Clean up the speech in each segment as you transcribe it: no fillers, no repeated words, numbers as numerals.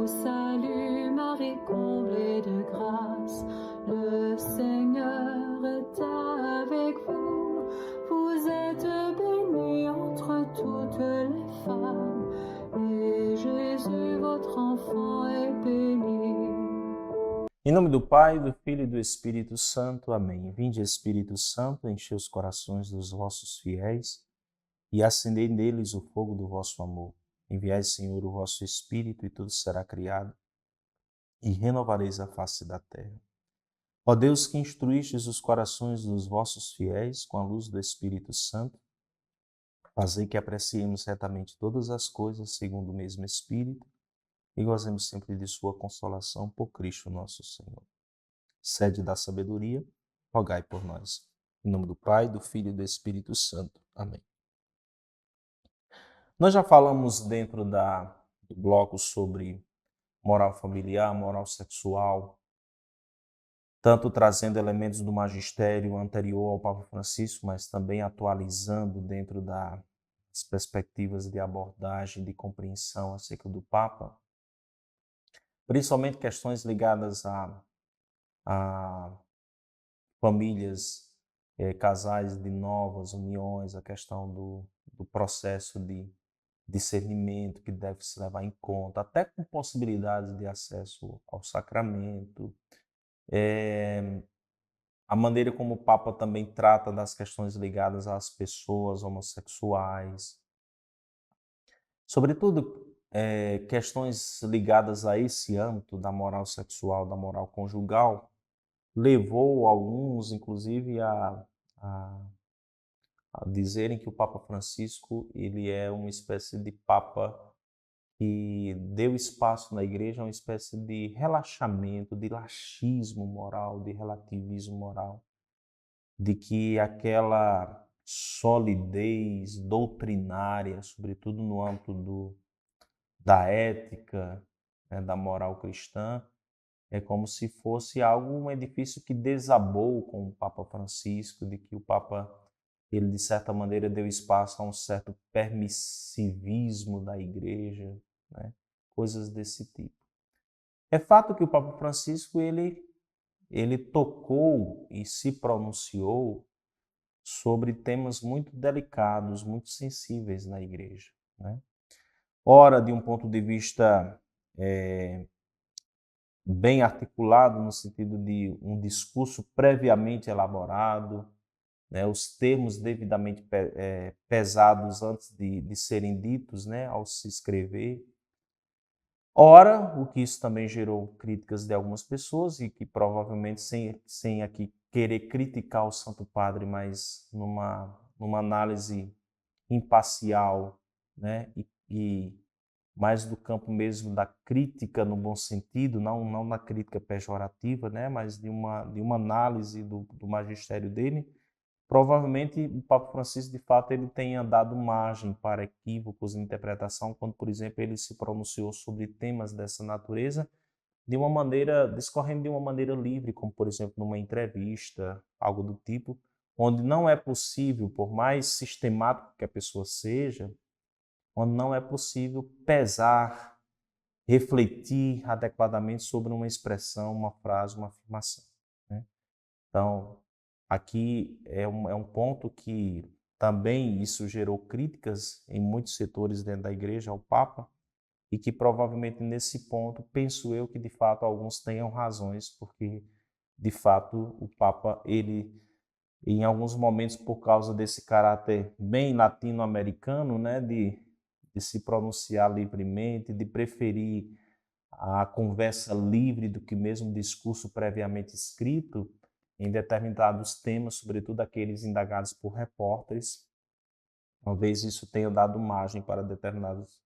salue Marie, comblée de grâce, le Seigneur est avec vous. Vous êtes bénie entre toutes les femmes, et Jésus, votre enfant, est béni. Em nome do Pai, do Filho e do Espírito Santo. Amém. Vinde, Espírito Santo, enchei os corações dos vossos fiéis e acendei neles o fogo do vosso amor. Enviai, Senhor, o vosso Espírito e tudo será criado e renovareis a face da terra. Ó Deus, que instruístes os corações dos vossos fiéis com a luz do Espírito Santo, fazei que apreciemos retamente todas as coisas segundo o mesmo Espírito e gozemos sempre de sua consolação por Cristo nosso Senhor. Sede da sabedoria, rogai por nós. Em nome do Pai, do Filho e do Espírito Santo. Amém. Nós já falamos dentro do bloco sobre moral familiar, moral sexual, tanto trazendo elementos do magistério anterior ao Papa Francisco, mas também atualizando dentro das perspectivas de abordagem, de compreensão acerca do Papa, principalmente questões ligadas a famílias, casais de novas uniões, a questão do processo de discernimento que deve se levar em conta, até com possibilidades de acesso ao sacramento, a maneira como o Papa também trata das questões ligadas às pessoas homossexuais, sobretudo questões ligadas a esse âmbito da moral sexual, da moral conjugal, levou alguns, inclusive, a dizerem que o Papa Francisco ele é uma espécie de Papa que deu espaço na igreja a uma espécie de relaxamento, de laxismo moral, de relativismo moral, de que aquela solidez doutrinária, sobretudo no âmbito da ética, né, da moral cristã, é como se fosse um edifício que desabou com o Papa Francisco, de que o Papa, ele de certa maneira deu espaço a um certo permissivismo da igreja, né? Coisas desse tipo. É fato que o Papa Francisco, ele tocou e se pronunciou sobre temas muito delicados, muito sensíveis na igreja, né? Ora, de um ponto de vista bem articulado, no sentido de um discurso previamente elaborado, né, os termos devidamente pesados antes de serem ditos, né, ao se escrever. Ora, o que isso também gerou críticas de algumas pessoas e que provavelmente, sem aqui querer criticar o Santo Padre, mas numa análise imparcial, né, e mais do campo mesmo da crítica no bom sentido, não na crítica pejorativa, né, mas de uma análise do magistério dele, provavelmente o Papa Francisco, de fato, ele tenha dado margem para equívocos de interpretação, quando, por exemplo, ele se pronunciou sobre temas dessa natureza, discorrendo de uma maneira livre, como, por exemplo, numa entrevista, algo do tipo, onde não é possível, por mais sistemático que a pessoa seja, onde não é possível pesar, refletir adequadamente sobre uma expressão, uma frase, uma afirmação, né? Então, aqui é um ponto que também isso gerou críticas em muitos setores dentro da igreja ao Papa e que provavelmente nesse ponto, penso eu que de fato alguns tenham razões, porque de fato o Papa, ele em alguns momentos por causa desse caráter bem latino-americano, né, de se pronunciar livremente, de preferir a conversa livre do que mesmo discurso previamente escrito em determinados temas, sobretudo aqueles indagados por repórteres. Talvez isso tenha dado margem para determinadas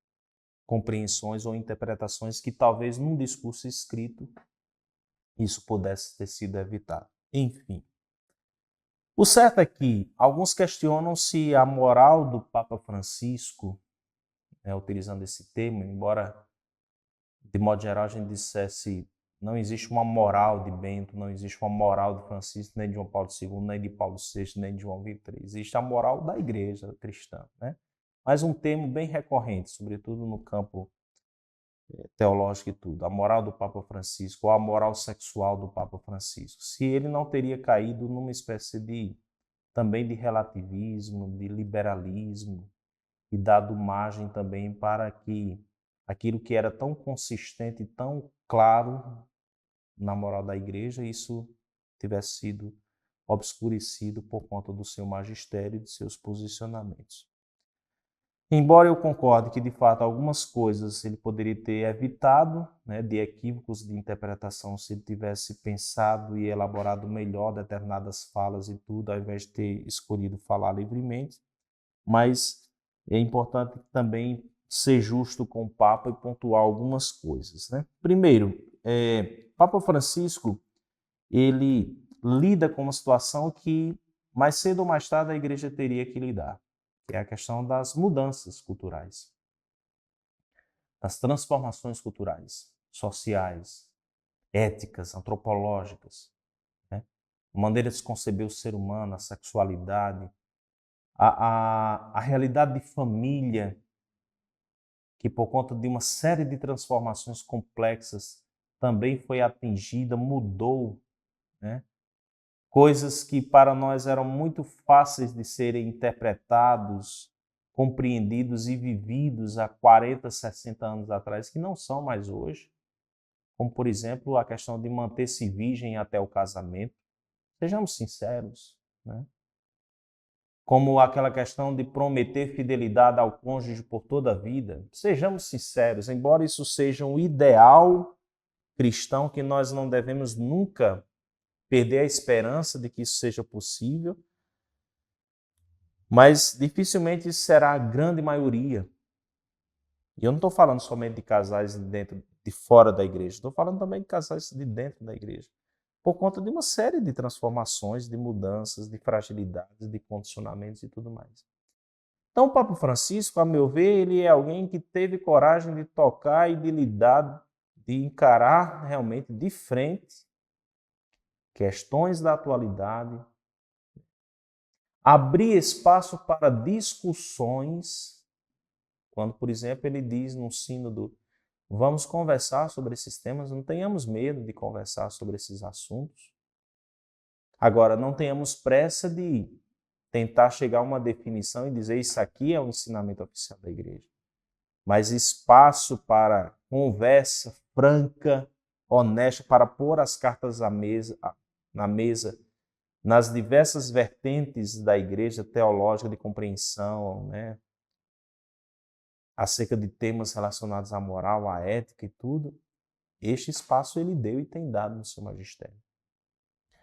compreensões ou interpretações que talvez num discurso escrito isso pudesse ter sido evitado. Enfim. O certo é que alguns questionam se a moral do Papa Francisco, utilizando esse termo, embora de modo geral a gente dissesse não existe uma moral de Bento, não existe uma moral de Francisco, nem de João Paulo II, nem de Paulo VI, nem de João XXIII. Existe a moral da igreja cristã, né? Mas um termo bem recorrente, sobretudo no campo teológica e tudo, a moral do Papa Francisco, ou a moral sexual do Papa Francisco, se ele não teria caído numa espécie de também de relativismo, de liberalismo, e dado margem também para que aquilo que era tão consistente, tão claro na moral da igreja, isso tivesse sido obscurecido por conta do seu magistério e de seus posicionamentos. Embora eu concorde que, de fato, algumas coisas ele poderia ter evitado, né, de equívocos de interpretação, se ele tivesse pensado e elaborado melhor determinadas falas e tudo, ao invés de ter escolhido falar livremente, mas é importante também ser justo com o Papa e pontuar algumas coisas, né? Primeiro, Papa Francisco, ele lida com uma situação que mais cedo ou mais tarde a igreja teria que lidar, que é a questão das mudanças culturais, das transformações culturais, sociais, éticas, antropológicas, né? A maneira de se conceber o ser humano, a sexualidade, a realidade de família, que por conta de uma série de transformações complexas também foi atingida, mudou, né? Coisas que para nós eram muito fáceis de serem interpretados, compreendidos e vividos há 40, 60 anos atrás, que não são mais hoje, como por exemplo a questão de manter-se virgem até o casamento. Sejamos sinceros, né? Como aquela questão de prometer fidelidade ao cônjuge por toda a vida. Sejamos sinceros, embora isso seja um ideal cristão que nós não devemos nunca perder a esperança de que isso seja possível, mas dificilmente isso será a grande maioria. E eu não estou falando somente de casais de fora da igreja, estou falando também de casais de dentro da igreja, por conta de uma série de transformações, de mudanças, de fragilidades, de condicionamentos e tudo mais. Então, o Papa Francisco, a meu ver, ele é alguém que teve coragem de tocar e de lidar, de encarar realmente de frente questões da atualidade, abrir espaço para discussões, quando, por exemplo, ele diz no sínodo, vamos conversar sobre esses temas, não tenhamos medo de conversar sobre esses assuntos. Agora, não tenhamos pressa de tentar chegar a uma definição e dizer isso aqui é o ensinamento oficial da igreja. Mas espaço para conversa franca, honesta, para pôr as cartas na mesa, nas diversas vertentes da igreja teológica de compreensão, né? Acerca de temas relacionados à moral, à ética e tudo, este espaço ele deu e tem dado no seu magistério.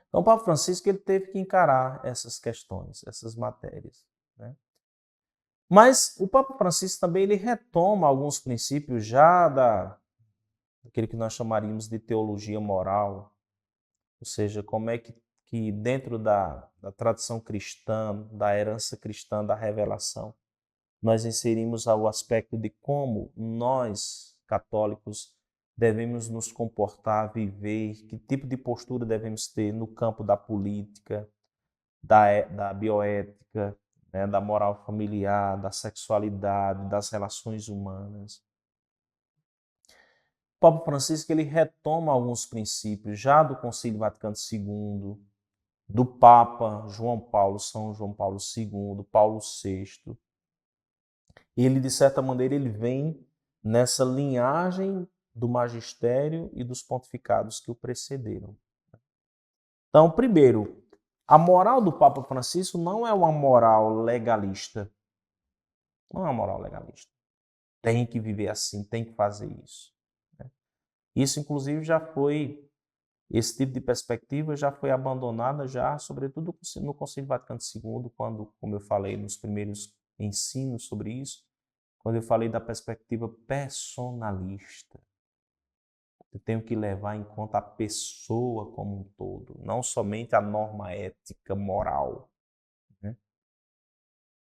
Então, o Papa Francisco ele teve que encarar essas questões, essas matérias, né? Mas o Papa Francisco também ele retoma alguns princípios já daquele que nós chamaríamos de teologia moral, ou seja, como é que dentro da tradição cristã, da herança cristã, da revelação, nós inserimos o aspecto de como nós, católicos, devemos nos comportar, viver, que tipo de postura devemos ter no campo da política, da bioética, né, da moral familiar, da sexualidade, das relações humanas. O Papa Francisco ele retoma alguns princípios já do Concílio Vaticano II, do Papa São João Paulo II, Paulo VI. Ele, de certa maneira, ele vem nessa linhagem do magistério e dos pontificados que o precederam. Então, primeiro, a moral do Papa Francisco não é uma moral legalista. Não é uma moral legalista. Tem que viver assim, tem que fazer isso. Isso, inclusive, esse tipo de perspectiva já foi abandonada, sobretudo no Concílio Vaticano II, quando, como eu falei nos primeiros ensinos sobre isso, quando eu falei da perspectiva personalista. Eu tenho que levar em conta a pessoa como um todo, não somente a norma ética, moral, né?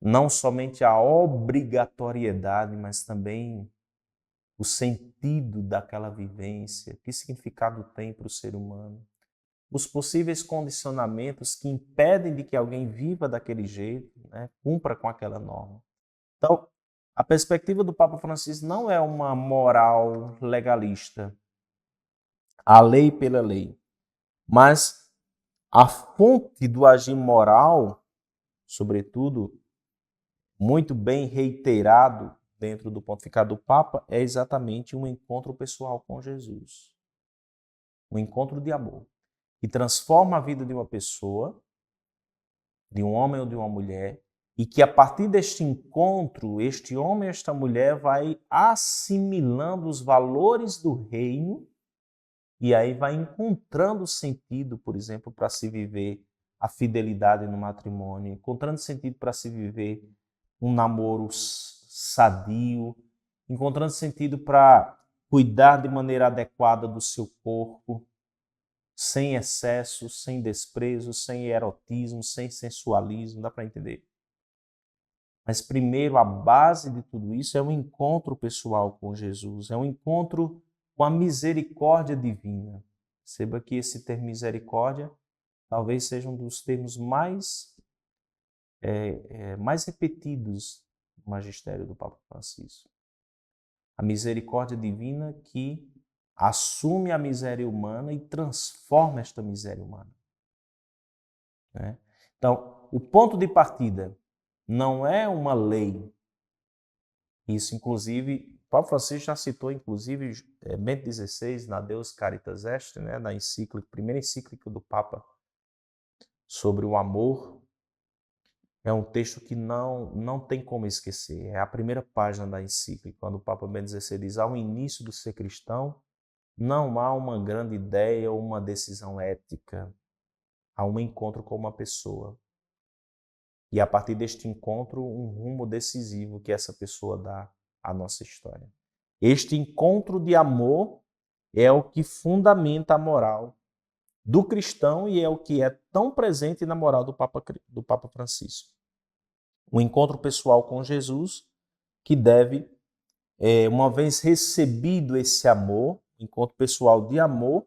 Não somente a obrigatoriedade, mas também o sentido daquela vivência, que significado tem para o ser humano, os possíveis condicionamentos que impedem de que alguém viva daquele jeito, né? Cumpra com aquela norma. Então, A perspectiva do Papa Francisco não é uma moral legalista, a lei pela lei, mas a fonte do agir moral, sobretudo, muito bem reiterado dentro do pontificado do Papa, é exatamente um encontro pessoal com Jesus. Um encontro de amor, que transforma a vida de uma pessoa, de um homem ou de uma mulher, e que a partir deste encontro, este homem e esta mulher vai assimilando os valores do reino e aí vai encontrando sentido, por exemplo, para se viver a fidelidade no matrimônio, encontrando sentido para se viver um namoro sadio, encontrando sentido para cuidar de maneira adequada do seu corpo, sem excesso, sem desprezo, sem erotismo, sem sensualismo, dá para entender? Mas primeiro, a base de tudo isso é um encontro pessoal com Jesus, é um encontro com a misericórdia divina. Perceba que esse termo misericórdia talvez seja um dos termos mais repetidos no magistério do Papa Francisco. A misericórdia divina que assume a miséria humana e transforma esta miséria humana. Né? Então, o ponto de partida não é uma lei. Isso, inclusive, Papa Francisco já citou, inclusive, Bento XVI, na Deus Caritas Est, né, na encíclica, primeira encíclica do Papa sobre o amor. É um texto que não tem como esquecer. É a primeira página da encíclica, quando o Papa Bento XVI diz: ao início do ser cristão, não há uma grande ideia ou uma decisão ética. Há um encontro com uma pessoa. E a partir deste encontro, um rumo decisivo que essa pessoa dá à nossa história. Este encontro de amor é o que fundamenta a moral do cristão e é o que é tão presente na moral do Papa Francisco. O encontro pessoal com Jesus, que deve, uma vez recebido esse amor, encontro pessoal de amor,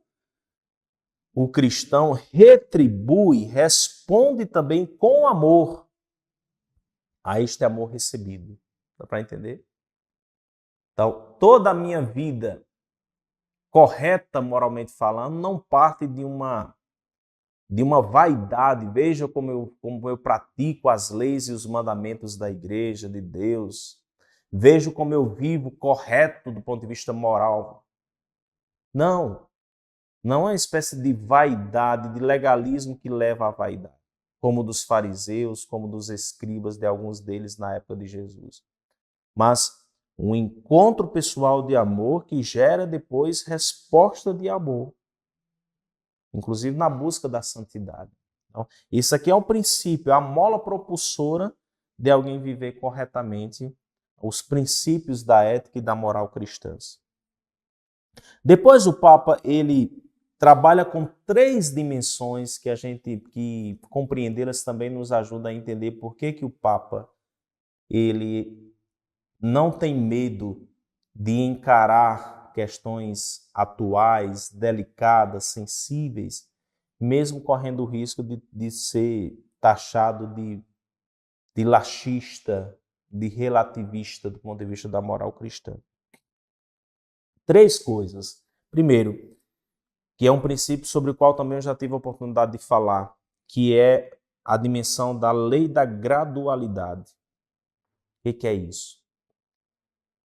o cristão retribui, responde também com amor a este amor recebido. Dá para entender? Então, toda a minha vida correta, moralmente falando, não parte de uma vaidade. Veja como eu pratico as leis e os mandamentos da igreja, de Deus. Vejo como eu vivo correto do ponto de vista moral. Não é uma espécie de vaidade, de legalismo que leva à vaidade, como dos fariseus, como dos escribas, de alguns deles na época de Jesus. Mas um encontro pessoal de amor que gera depois resposta de amor, inclusive na busca da santidade. Então, isso aqui é o princípio, é a mola propulsora de alguém viver corretamente os princípios da ética e da moral cristãs. Depois o Papa, ele trabalha com 3 dimensões que compreendê-las também nos ajuda a entender por que o Papa ele não tem medo de encarar questões atuais, delicadas, sensíveis, mesmo correndo o risco de ser taxado de laxista, de relativista do ponto de vista da moral cristã. 3 coisas. Primeiro, que é um princípio sobre o qual também eu já tive a oportunidade de falar, que é a dimensão da lei da gradualidade. O que é isso?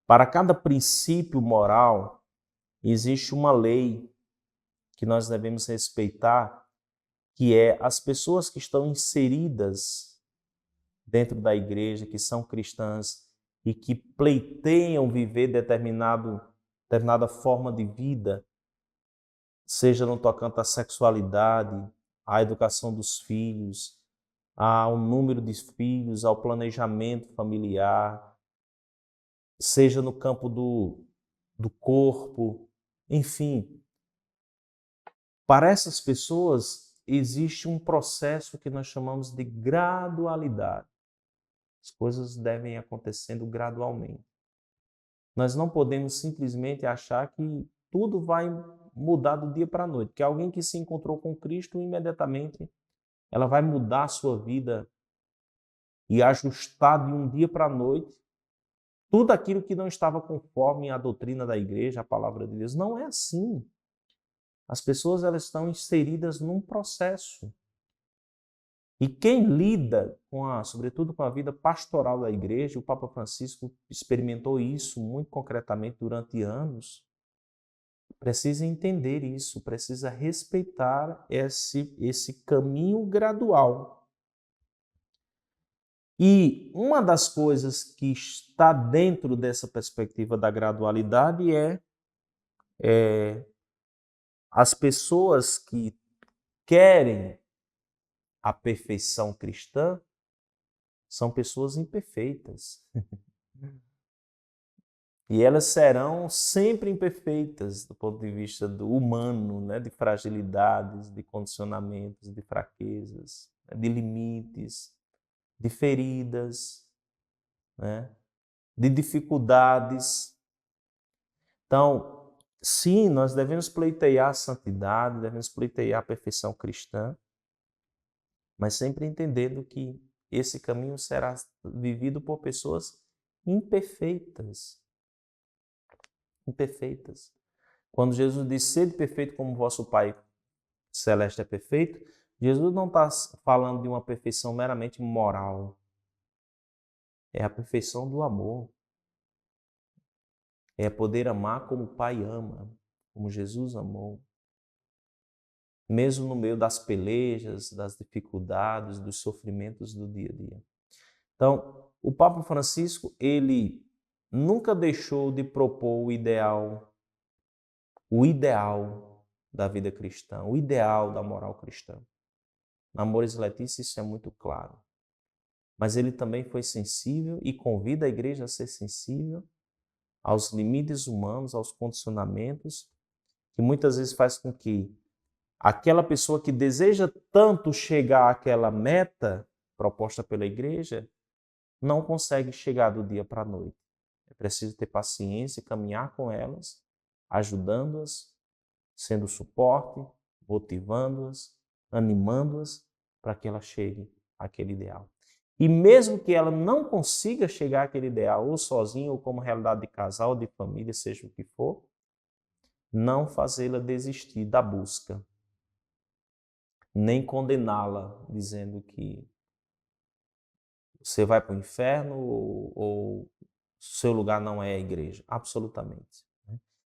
Para cada princípio moral, existe uma lei que nós devemos respeitar, que é as pessoas que estão inseridas dentro da igreja, que são cristãs e que pleiteiam viver determinada forma de vida, seja no tocante à sexualidade, à educação dos filhos, ao número de filhos, ao planejamento familiar, seja no campo do corpo, enfim. Para essas pessoas existe um processo que nós chamamos de gradualidade. As coisas devem acontecendo gradualmente. Nós não podemos simplesmente achar que tudo vai mudar do dia para a noite, porque alguém que se encontrou com Cristo, imediatamente ela vai mudar a sua vida e ajustar de um dia para a noite tudo aquilo que não estava conforme à doutrina da igreja, a palavra de Deus. Não é assim. As pessoas elas estão inseridas num processo. E quem lida sobretudo com a vida pastoral da igreja, o Papa Francisco experimentou isso muito concretamente durante anos, precisa entender isso, precisa respeitar esse caminho gradual. E uma das coisas que está dentro dessa perspectiva da gradualidade é as pessoas que querem a perfeição cristã são pessoas imperfeitas. E elas serão sempre imperfeitas do ponto de vista do humano, né? De fragilidades, de condicionamentos, de fraquezas, de limites, de feridas, né? De dificuldades. Então, sim, nós devemos pleitear a santidade, devemos pleitear a perfeição cristã, mas sempre entendendo que esse caminho será vivido por pessoas imperfeitas. Imperfeitas. Quando Jesus diz, sede perfeito como vosso Pai Celeste é perfeito, Jesus não está falando de uma perfeição meramente moral. É a perfeição do amor. É poder amar como o Pai ama, como Jesus amou. Mesmo no meio das pelejas, das dificuldades, dos sofrimentos do dia a dia. Então, o Papa Francisco, ele nunca deixou de propor o ideal da vida cristã, o ideal da moral cristã. Na Amoris Laetitia isso é muito claro. Mas ele também foi sensível e convida a igreja a ser sensível aos limites humanos, aos condicionamentos, que muitas vezes faz com que aquela pessoa que deseja tanto chegar àquela meta proposta pela igreja não consegue chegar do dia para a noite. É preciso ter paciência e caminhar com elas, ajudando-as, sendo suporte, motivando-as, animando-as para que ela chegue àquele ideal. E mesmo que ela não consiga chegar àquele ideal, ou sozinha, ou como realidade de casal, de família, seja o que for, não fazê-la desistir da busca, nem condená-la, dizendo que você vai para o inferno ou seu lugar não é a igreja. Absolutamente.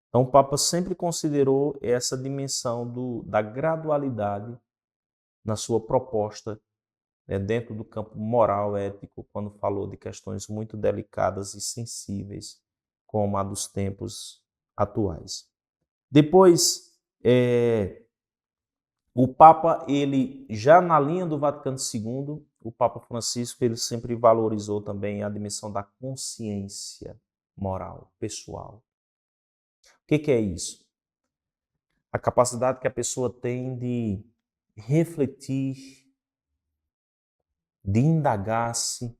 Então, o Papa sempre considerou essa dimensão da gradualidade na sua proposta, dentro do campo moral, ético, quando falou de questões muito delicadas e sensíveis, como a dos tempos atuais. Depois, o Papa, ele já na linha do Vaticano II, o Papa Francisco, ele sempre valorizou também a dimensão da consciência moral, pessoal. O que é isso? A capacidade que a pessoa tem de refletir, de indagar-se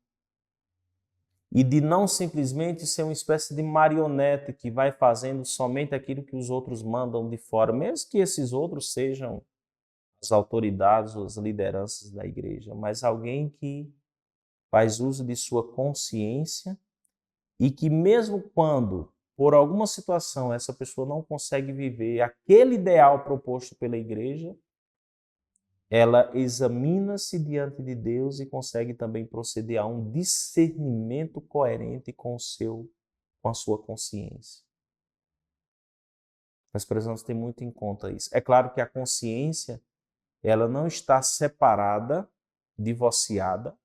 e de não simplesmente ser uma espécie de marionete que vai fazendo somente aquilo que os outros mandam de fora, mesmo que esses outros sejam as autoridades ou as lideranças da igreja, mas alguém que faz uso de sua consciência e que mesmo quando, por alguma situação, essa pessoa não consegue viver aquele ideal proposto pela igreja, ela examina-se diante de Deus e consegue também proceder a um discernimento coerente com a sua consciência. Nós precisamos ter muito em conta isso. É claro que a consciência, ela não está separada, divorciada,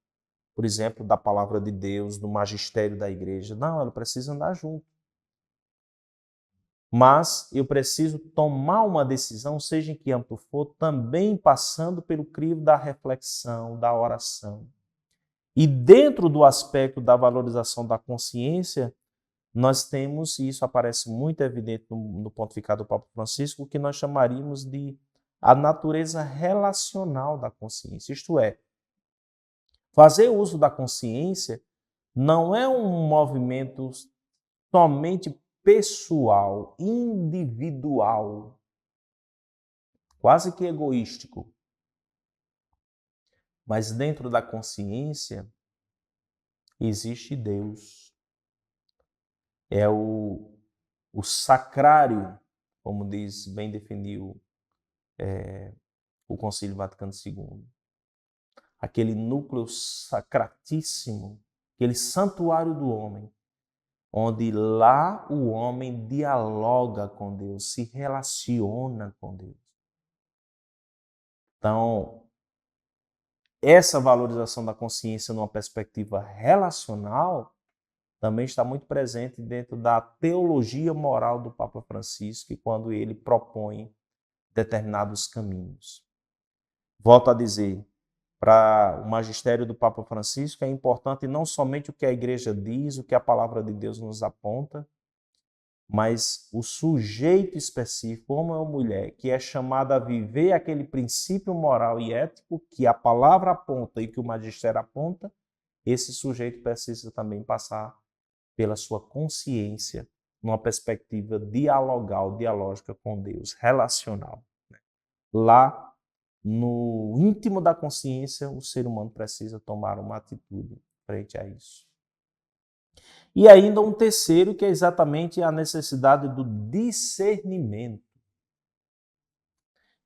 por exemplo, da palavra de Deus, do magistério da igreja. Não, ela precisa andar junto. Mas eu preciso tomar uma decisão, seja em que âmbito for, também passando pelo crivo da reflexão, da oração. E dentro do aspecto da valorização da consciência, nós temos, e isso aparece muito evidente no pontificado do Papa Francisco, o que nós chamaríamos de a natureza relacional da consciência. Isto é, fazer uso da consciência não é um movimento somente pessoal, individual, quase que egoístico. Mas dentro da consciência existe Deus. é o sacrário, como diz, bem definiu o Concílio Vaticano II. Aquele núcleo sacratíssimo, aquele santuário do homem, onde lá o homem dialoga com Deus, se relaciona com Deus. Então, essa valorização da consciência numa perspectiva relacional também está muito presente dentro da teologia moral do Papa Francisco, quando ele propõe determinados caminhos. Volto a dizer, para o magistério do Papa Francisco é importante não somente o que a igreja diz, o que a palavra de Deus nos aponta, mas o sujeito específico, homem ou mulher, que é chamado a viver aquele princípio moral e ético que a palavra aponta e que o magistério aponta, esse sujeito precisa também passar pela sua consciência, numa perspectiva dialogal, dialógica com Deus, relacional. Lá, no íntimo da consciência, o ser humano precisa tomar uma atitude frente a isso. E ainda um terceiro, que é exatamente a necessidade do discernimento.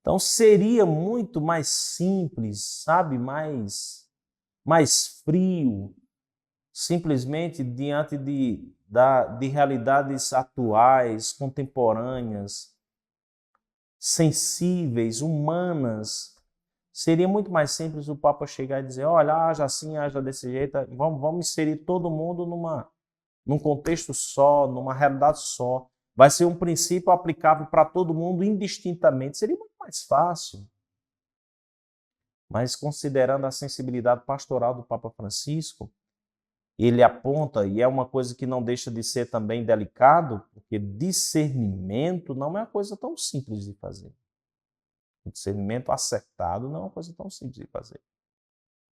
Então, seria muito mais simples, sabe, mais frio, simplesmente diante de realidades atuais, contemporâneas, sensíveis, humanas. Seria muito mais simples o Papa chegar e dizer, olha, haja assim, haja desse jeito, vamos inserir todo mundo num contexto só, numa realidade só. Vai ser um princípio aplicável para todo mundo indistintamente. Seria muito mais fácil. Mas considerando a sensibilidade pastoral do Papa Francisco, ele aponta, e é uma coisa que não deixa de ser também delicado, porque discernimento não é uma coisa tão simples de fazer. O discernimento acertado não é uma coisa tão simples de fazer.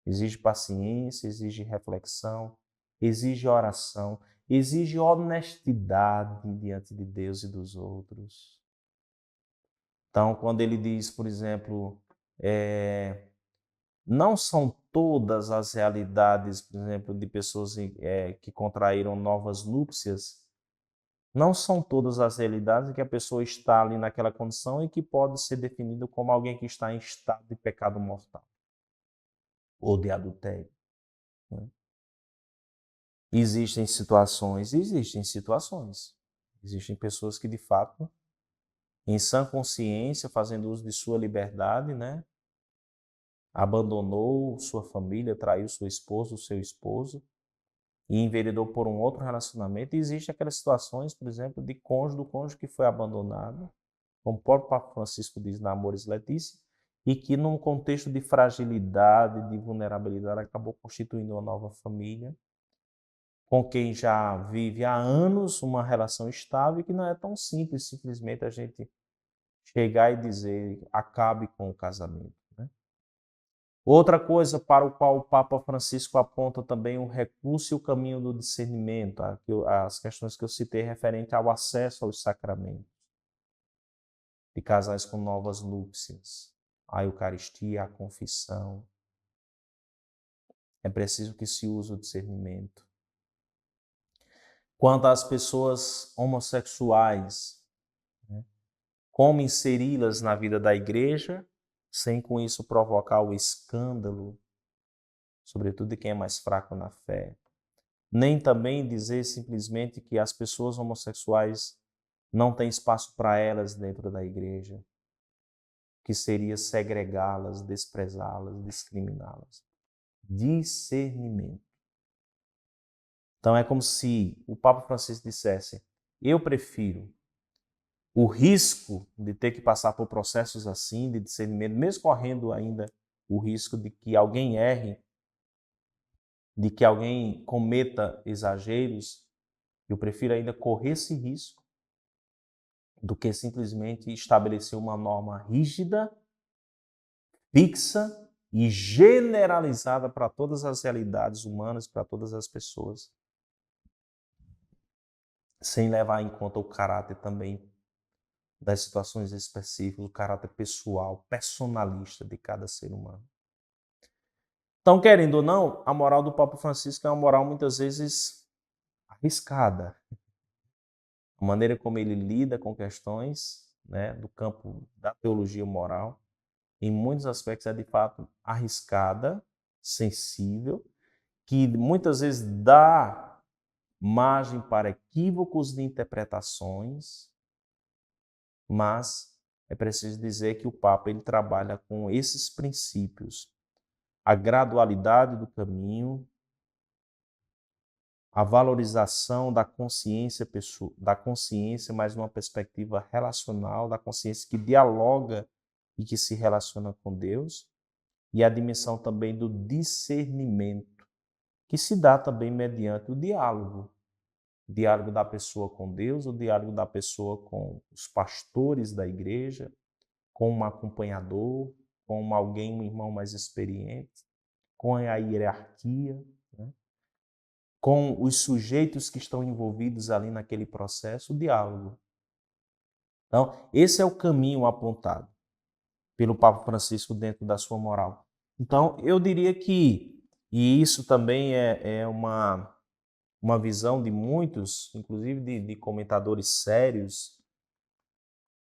Exige paciência, exige reflexão, exige oração, exige honestidade diante de Deus e dos outros. Então, quando ele diz, por exemplo, não são todas as realidades, por exemplo, de pessoas que contraíram novas núpcias, não são todas as realidades em que a pessoa está ali naquela condição e que pode ser definido como alguém que está em estado de pecado mortal ou de adultério. Né? Existem situações. Existem pessoas que, de fato, em sã consciência, fazendo uso de sua liberdade, né, abandonou sua família, traiu sua esposa, o seu esposo, e enveredou por um outro relacionamento. E existem aquelas situações, por exemplo, do cônjuge que foi abandonado, como o próprio Papa Francisco diz na Amoris Laetitia, e que num contexto de fragilidade, de vulnerabilidade, acabou constituindo uma nova família, com quem já vive há anos uma relação estável, e que não é tão simples simplesmente a gente chegar e dizer acabe com o casamento. Outra coisa para o qual o Papa Francisco aponta também o recurso e o caminho do discernimento, as questões que eu citei referente ao acesso aos sacramentos, de casais com novas núpcias, a Eucaristia, a confissão. É preciso que se use o discernimento. Quanto às pessoas homossexuais, como inseri-las na vida da igreja, sem com isso provocar o escândalo, sobretudo de quem é mais fraco na fé. Nem também dizer simplesmente que as pessoas homossexuais não têm espaço para elas dentro da igreja, que seria segregá-las, desprezá-las, discriminá-las. Discernimento. Então é como se o Papa Francisco dissesse, eu prefiro o risco de ter que passar por processos assim, de discernimento, mesmo correndo ainda o risco de que alguém erre, de que alguém cometa exageros, eu prefiro ainda correr esse risco do que simplesmente estabelecer uma norma rígida, fixa e generalizada para todas as realidades humanas, para todas as pessoas, sem levar em conta o caráter também das situações específicas, o caráter pessoal, personalista de cada ser humano. Então, querendo ou não, a moral do Papa Francisco é uma moral muitas vezes arriscada. a maneira como ele lida com questões, né, do campo da teologia moral, em muitos aspectos é de fato arriscada, sensível, que muitas vezes dá margem para equívocos de interpretações, mas é preciso dizer que o Papa ele trabalha com esses princípios, a gradualidade do caminho, a valorização da consciência, mas numa perspectiva relacional, da consciência que dialoga e que se relaciona com Deus, e a dimensão também do discernimento, que se dá também mediante o diálogo da pessoa com Deus, o diálogo da pessoa com os pastores da igreja, com um acompanhador, com alguém, um irmão mais experiente, com a hierarquia, né? Com os sujeitos que estão envolvidos ali naquele processo, o diálogo. Então, esse é o caminho apontado pelo Papa Francisco dentro da sua moral. Então, eu diria que, e isso também é uma visão de muitos, inclusive de comentadores sérios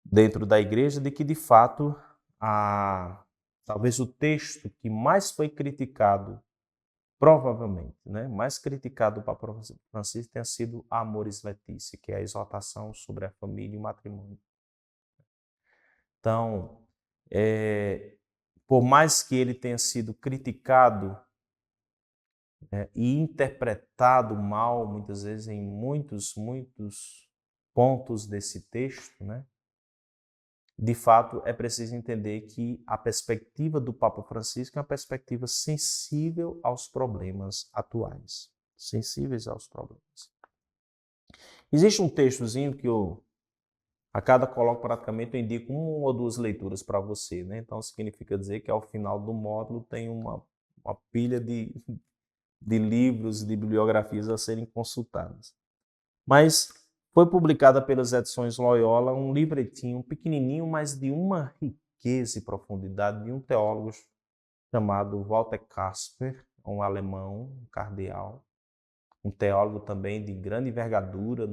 dentro da igreja, de que, de fato, talvez o texto que mais foi criticado, provavelmente, né, mais criticado do Papa Francisco tenha sido Amoris Laetitia, que é a exortação sobre a família e o matrimônio. Então, por mais que ele tenha sido criticado e interpretado mal, muitas vezes, em muitos pontos desse texto, né? De fato, é preciso entender que a perspectiva do Papa Francisco é uma perspectiva sensível aos problemas atuais. Sensíveis aos problemas. Existe um textozinho que a cada colóquio praticamente eu indico uma ou duas leituras para você, né? Então, significa dizer que ao final do módulo tem uma pilha de livros, de bibliografias a serem consultadas. Mas foi publicada pelas Edições Loyola um livretinho pequenininho, mas de uma riqueza e profundidade de um teólogo chamado Walter Kasper, um alemão, um cardeal, um teólogo também de grande envergadura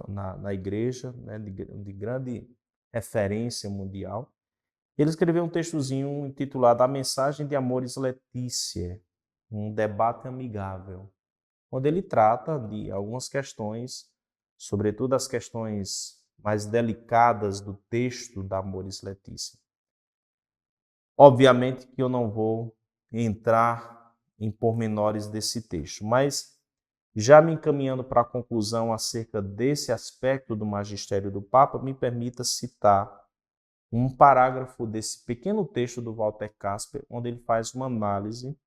na igreja, né, de grande referência mundial. Ele escreveu um textozinho intitulado A Mensagem de Amoris Laetitia, um debate amigável, onde ele trata de algumas questões, sobretudo as questões mais delicadas do texto da Amoris Laetitia. Obviamente que eu não vou entrar em pormenores desse texto, mas já me encaminhando para a conclusão acerca desse aspecto do magistério do Papa, me permita citar um parágrafo desse pequeno texto do Walter Kasper, onde ele faz uma análise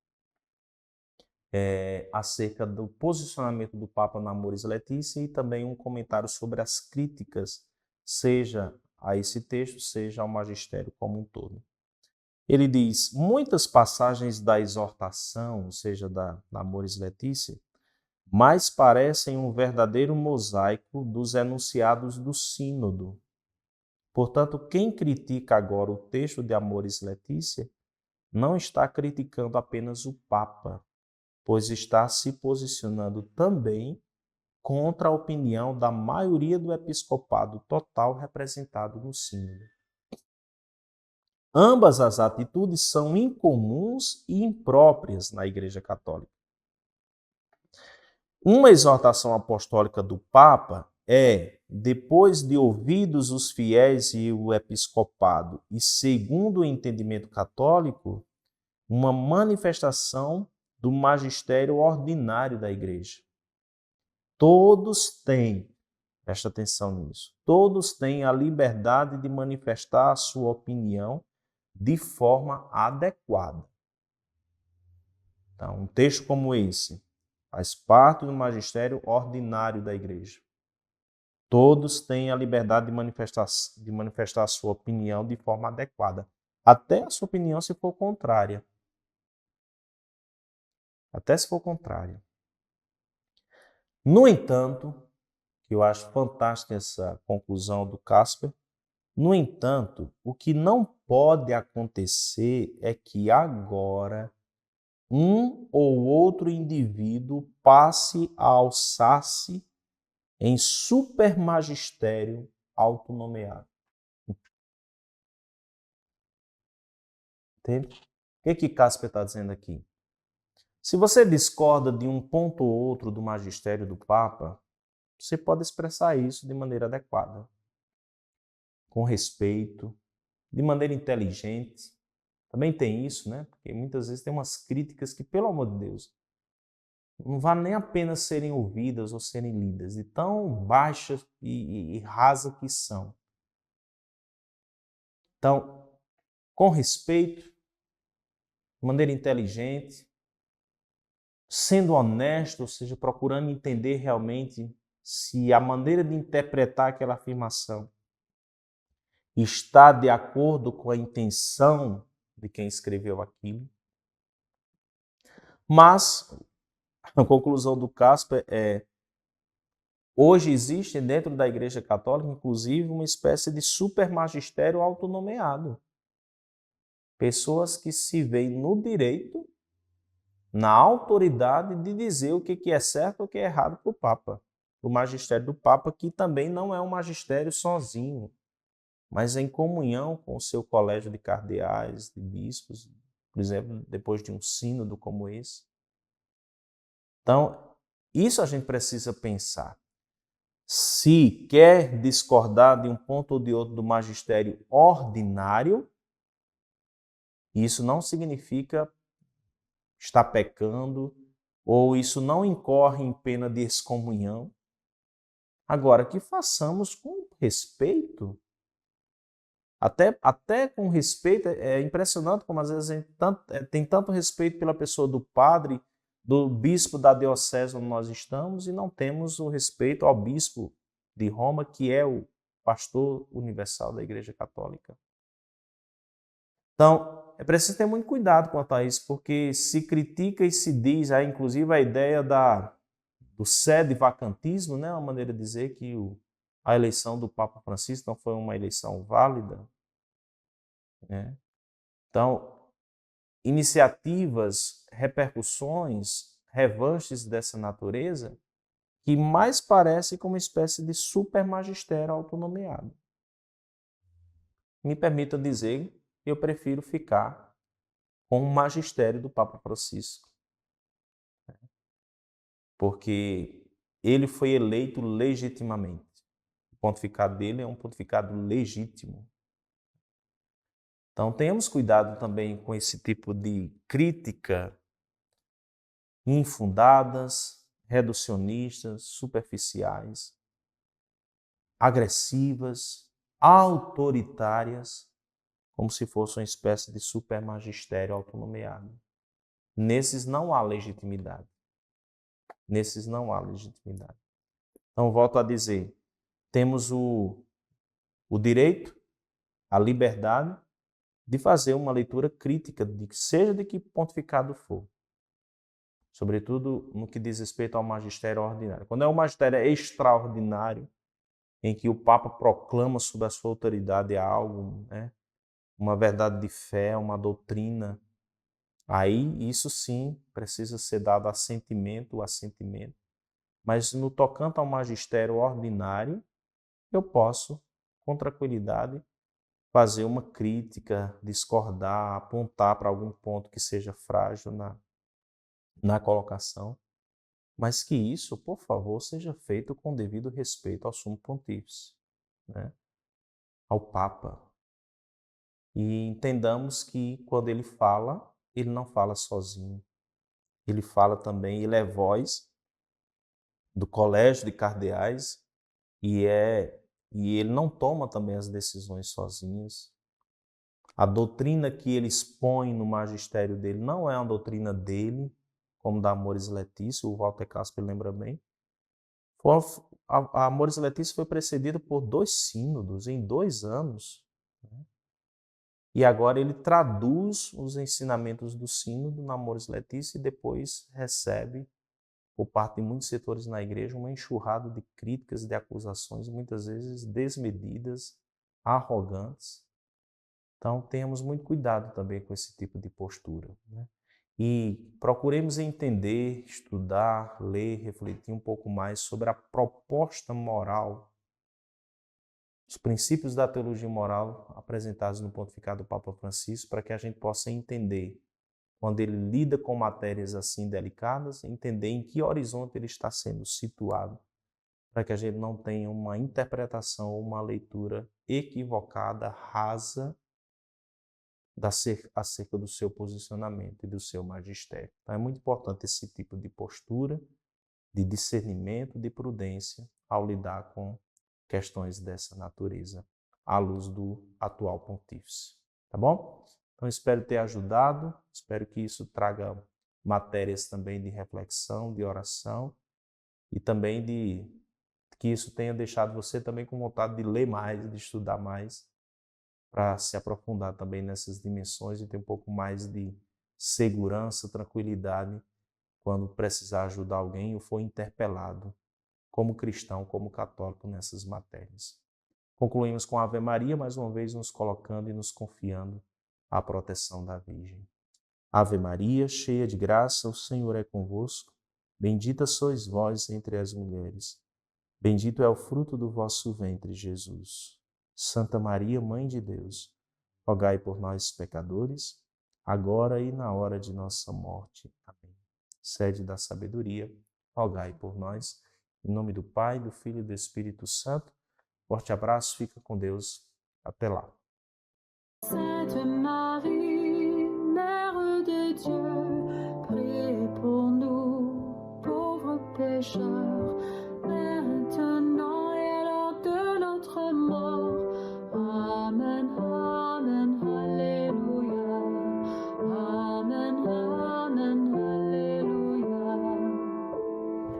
acerca do posicionamento do Papa na Amoris Laetitia e também um comentário sobre as críticas, seja a esse texto, seja ao magistério como um todo. Ele diz, muitas passagens da exortação, ou seja, da Amoris Laetitia, mais parecem um verdadeiro mosaico dos enunciados do sínodo. Portanto, quem critica agora o texto de Amoris Laetitia não está criticando apenas o Papa, pois está se posicionando também contra a opinião da maioria do episcopado total representado no sínodo. Ambas as atitudes são incomuns e impróprias na Igreja Católica. Uma exortação apostólica do Papa é, depois de ouvidos os fiéis e o episcopado, e segundo o entendimento católico, uma manifestação do magistério ordinário da Igreja. Todos têm, presta atenção nisso, todos têm a liberdade de manifestar a sua opinião de forma adequada. Então, um texto como esse faz parte do magistério ordinário da Igreja. Todos têm a liberdade de manifestar a sua opinião de forma adequada. Até a sua opinião se for contrária. Até se for contrária. No entanto, eu acho fantástica essa conclusão do Kasper, no entanto, o que não pode acontecer é que agora um ou outro indivíduo passe a alçar-se em supermagistério autonomeado. Entende? O que Casper está dizendo aqui? Se você discorda de um ponto ou outro do magistério do Papa, você pode expressar isso de maneira adequada, com respeito, de maneira inteligente. Também tem isso, né? Porque muitas vezes tem umas críticas que, pelo amor de Deus, não vale nem a pena serem ouvidas ou serem lidas, de tão baixas e rasas que são. Então, com respeito, de maneira inteligente, sendo honesto, ou seja, procurando entender realmente se a maneira de interpretar aquela afirmação está de acordo com a intenção de quem escreveu aquilo. Mas a conclusão do Casper é: hoje existe dentro da Igreja Católica, inclusive, uma espécie de supermagistério autonomeado. Pessoas que se veem no direito, na autoridade de dizer o que é certo ou o que é errado para o Papa. O magistério do Papa, que também não é um magistério sozinho, mas em comunhão com o seu colégio de cardeais, de bispos, por exemplo, depois de um sínodo como esse. Então, isso a gente precisa pensar. Se quer discordar de um ponto ou de outro do magistério ordinário, isso não significa estar pecando, ou isso não incorre em pena de excomunhão. Agora, que façamos com respeito, até com respeito, é impressionante como às vezes a gente tem tanto respeito pela pessoa do padre, do bispo da diocese onde nós estamos, e não temos o respeito ao bispo de Roma, que é o pastor universal da Igreja Católica. Então, é preciso ter muito cuidado quanto a isso, porque se critica e se diz, aí, inclusive a ideia do sede-vacantismo, né, uma maneira de dizer que a eleição do Papa Francisco não foi uma eleição válida. Né? Então, iniciativas, repercussões, revanches dessa natureza, que mais parece como uma espécie de supermagistério autonomeado. Me permita dizer que eu prefiro ficar com o magistério do Papa Francisco, porque ele foi eleito legitimamente. O pontificado dele é um pontificado legítimo. Então, tenhamos cuidado também com esse tipo de crítica infundadas, reducionistas, superficiais, agressivas, autoritárias, como se fosse uma espécie de supermagistério autonomeado. Nesses não há legitimidade. Nesses não há legitimidade. Então, volto a dizer, temos o direito, a liberdade de fazer uma leitura crítica, seja de que pontificado for. Sobretudo no que diz respeito ao magistério ordinário. Quando é um magistério extraordinário, em que o Papa proclama sobre a sua autoridade algo, né, uma verdade de fé, uma doutrina, aí isso sim precisa ser dado assentimento, mas no tocante ao magistério ordinário, eu posso, com tranquilidade, fazer uma crítica, discordar, apontar para algum ponto que seja frágil na colocação, mas que isso, por favor, seja feito com devido respeito ao Sumo Pontífice, né? Ao Papa. E entendamos que quando ele não fala sozinho. Ele fala também, ele é voz do colégio de cardeais e ele não toma também as decisões sozinhos. A doutrina que ele expõe no magistério dele não é uma doutrina dele, como da Amoris Laetitia, o Walter Casper lembra bem. A Amoris Laetitia foi precedida por 2 sínodos em 2 anos. Né? E agora ele traduz os ensinamentos do sínodo na Amoris Laetitia e depois recebe, por parte de muitos setores na igreja, uma enxurrada de críticas, de acusações, muitas vezes desmedidas, arrogantes. Então, tenhamos muito cuidado também com esse tipo de postura. Né? e procuremos entender, estudar, ler, refletir um pouco mais sobre a proposta moral, os princípios da teologia moral apresentados no pontificado do Papa Francisco, para que a gente possa entender, quando ele lida com matérias assim delicadas, entender em que horizonte ele está sendo situado, para que a gente não tenha uma interpretação ou uma leitura equivocada, rasa, acerca do seu posicionamento e do seu magistério. Então é muito importante esse tipo de postura, de discernimento, de prudência ao lidar com questões dessa natureza, à luz do atual pontífice. Tá bom? Então espero ter ajudado, espero que isso traga matérias também de reflexão, de oração e também que isso tenha deixado você também com vontade de ler mais, de estudar mais, para se aprofundar também nessas dimensões e ter um pouco mais de segurança, tranquilidade quando precisar ajudar alguém ou for interpelado como cristão, como católico nessas matérias. Concluímos com a Ave Maria, mais uma vez nos colocando e nos confiando à proteção da Virgem. Ave Maria, cheia de graça, o Senhor é convosco. Bendita sois vós entre as mulheres. Bendito é o fruto do vosso ventre, Jesus. Santa Maria, Mãe de Deus, rogai por nós, pecadores, agora e na hora de nossa morte. Amém. Sede da sabedoria, rogai por nós. Em nome do Pai, do Filho e do Espírito Santo. Forte abraço, fica com Deus. Até lá. Sainte Marie, Mère de Dieu, priez pour nous, pauvres pécheurs.